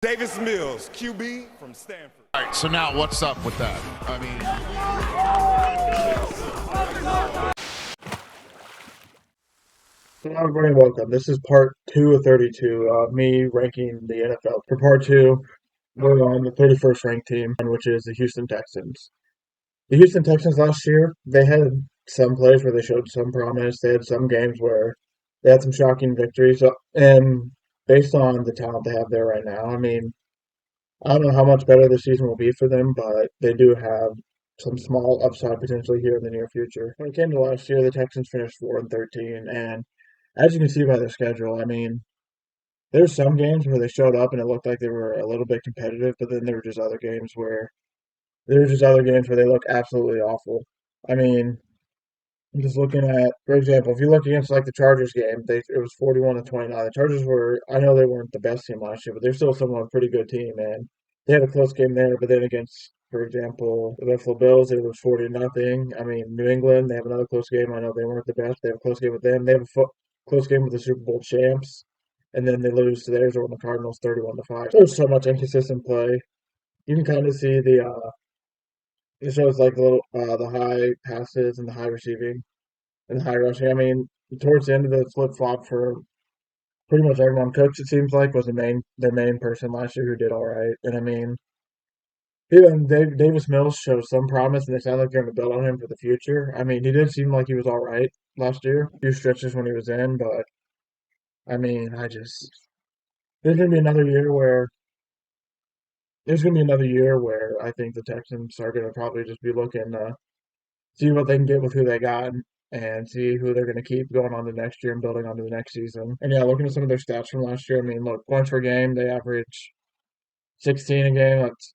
Davis Mills, QB from Stanford. All right, so now what's up with that? I mean, Hello, everybody, welcome. This is part 2 of 32 of me ranking the NFL. For part 2, we're on the 31st ranked team, which is the Houston Texans. The Houston Texans last year, they had some plays where they showed some promise. They had some games where they had some shocking victories. And based on the talent they have there right now, I mean, I don't know how much better the season will be for them, but they do have some small upside potentially here in the near future. When it came to last year, the Texans finished 4-13, and as you can see by their schedule, I mean, there's some games where they showed up and it looked like they were a little bit competitive, but then there were just other games where they look absolutely awful. I mean, I'm just looking at, for example, if you look against like the Chargers game, it was 41-29. The Chargers were, I know they weren't the best team last year, but they're still somewhat a pretty good team, and they had a close game there. But then against, for example, the Buffalo Bills, it was 40-0. I mean, New England, they have another close game. I know they weren't the best. They have a close game with them. They have a close game with the Super Bowl champs, and then they lose to theirs or the Cardinals 31-5. There's so much inconsistent play. You can kind of see it shows like the high passes and the high receiving and high rushing. I mean, towards the end of the flip flop for pretty much everyone. Cooks, it seems like, was their main person last year who did all right. And I mean, even Davis Mills shows some promise, and they sound like they're going to build on him for the future. I mean, he did seem like he was all right last year, a few stretches when he was in, but I mean, there's going to be another year where I think the Texans are going to probably just be looking to see what they can get with who they got and see who they're going to keep going on to next year and building on to the next season. And yeah, looking at some of their stats from last year, I mean, look, points per game, they average 16 a game. That's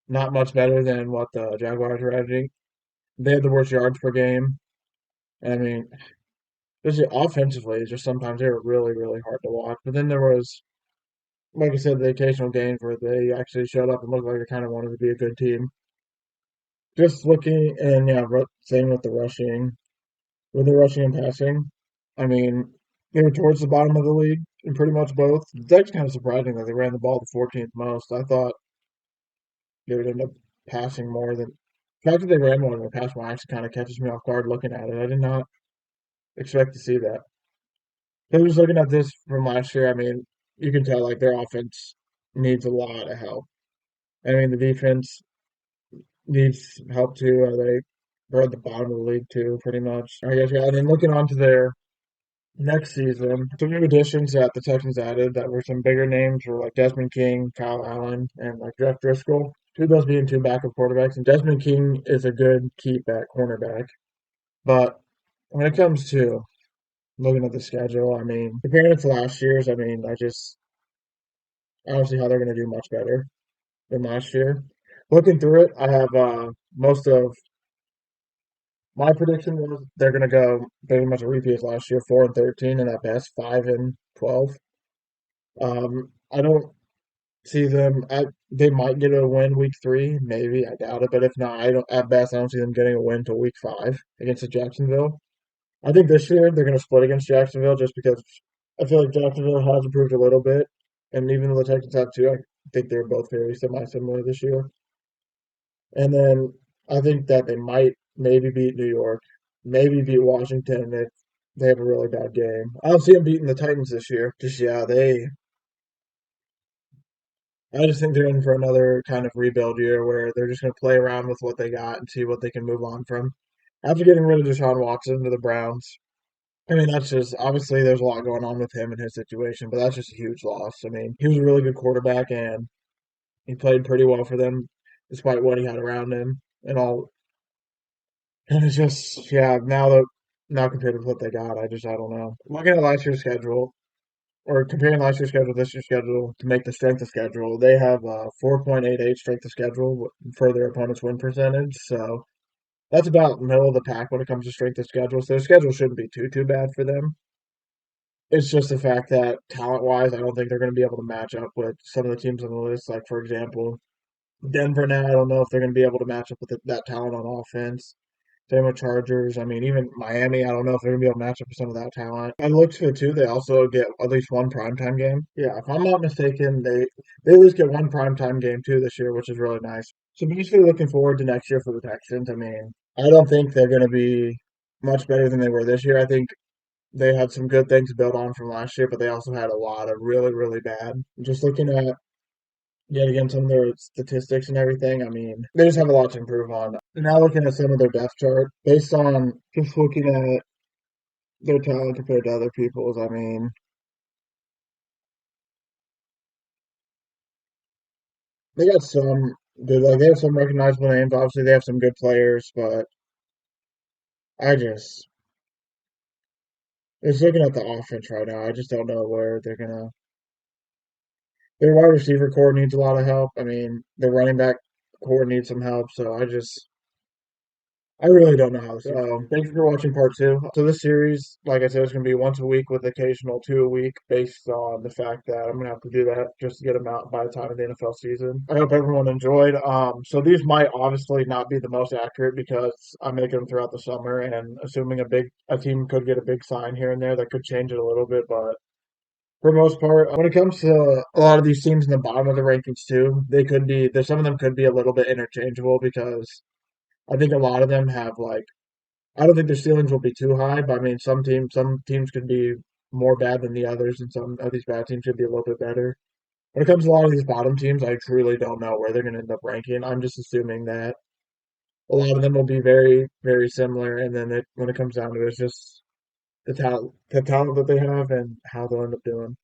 not much better than what the Jaguars were averaging. They had the worst yards per game. And I mean, especially offensively, just sometimes they were really, really hard to watch. But then there was, like I said, the occasional games where they actually showed up and looked like they kind of wanted to be a good team. Just looking, and yeah, same with the rushing. With the rushing and passing, I mean, they were towards the bottom of the league in pretty much both. That's kind of surprising that they ran the ball the 14th most. I thought they would end up passing more than. The fact that they ran more than they passed more actually kind of catches me off guard looking at it. I did not expect to see that. So just looking at this from last year, I mean, you can tell like their offense needs a lot of help. I mean, the defense needs help too. They're at the bottom of the league too, pretty much. I guess yeah. And then looking on to their next season, some new additions that the Texans added that were some bigger names were like Desmond King, Kyle Allen, and like Jeff Driscoll. Two of those being two backup quarterbacks. And Desmond King is a good keep at cornerback. But when it comes to looking at the schedule, I mean, comparing it to last year's, I mean, I don't see how they're going to do much better than last year. Looking through it, I have most of my prediction was they're going to go pretty much a repeat as last year, 4-13, and at best 5-12. I don't see them. They might get a win week 3, maybe. I doubt it, but if not, I don't. At best, I don't see them getting a win till week 5 against the Jacksonville. I think this year they're going to split against Jacksonville just because I feel like Jacksonville has improved a little bit, and even though the Texans have too, I think they're both very similar this year. And then I think that they might maybe beat New York, maybe beat Washington if they have a really bad game. I don't see them beating the Titans this year. Just yeah, I just think they're in for another kind of rebuild year where they're just going to play around with what they got and see what they can move on from. After getting rid of Deshaun Watson to the Browns, I mean, that's just obviously there's a lot going on with him and his situation, but that's just a huge loss. I mean, he was a really good quarterback and he played pretty well for them despite what he had around him and all. And it's just, yeah, now compared to what they got, I don't know. Looking at last year's schedule, or comparing last year's schedule with this year's schedule to make the strength of schedule, they have 4.88 strength of schedule for their opponent's win percentage. So that's about middle of the pack when it comes to strength of schedule. So their schedule shouldn't be too bad for them. It's just the fact that talent wise, I don't think they're going to be able to match up with some of the teams on the list. Like for example, Denver now, I don't know if they're going to be able to match up with that talent on offense. Same with Chargers. I mean, even Miami, I don't know if they're gonna be able to match up with some of that talent. I looked for too, they also get at least one primetime game. Yeah, if I'm not mistaken, they at least get one primetime game too this year, which is really nice. So I'm basically looking forward to next year for the Texans. I mean, I don't think they're gonna be much better than they were this year. I think they had some good things to build on from last year, but they also had a lot of really, really bad. Just looking at yet again some of their statistics and everything, I mean, they just have a lot to improve on. Now looking at some of their depth chart, based on just looking at their talent compared to other people's, I mean, they got some good, like they have some recognizable names. Obviously, they have some good players, but I just looking at the offense right now, I just don't know where they're gonna. Their wide receiver core needs a lot of help. I mean, their running back core needs some help. So I really don't know how this is. Thank you for watching part two. So this series, like I said, is going to be once a week with occasional two a week, based on the fact that I'm going to have to do that just to get them out by the time of the NFL season. I hope everyone enjoyed. So these might obviously not be the most accurate because I'm making them throughout the summer, and assuming a team could get a big sign here and there, that could change it a little bit, but. For the most part, when it comes to a lot of these teams in the bottom of the rankings too, they could be. There's some of them could be a little bit interchangeable because I think a lot of them have like I don't think their ceilings will be too high, but I mean some teams could be more bad than the others, and some of these bad teams could be a little bit better. When it comes to a lot of these bottom teams, I truly don't know where they're going to end up ranking. I'm just assuming that a lot of them will be very, very similar, and then when it comes down to it, it's just the talent that they have and how they'll end up doing.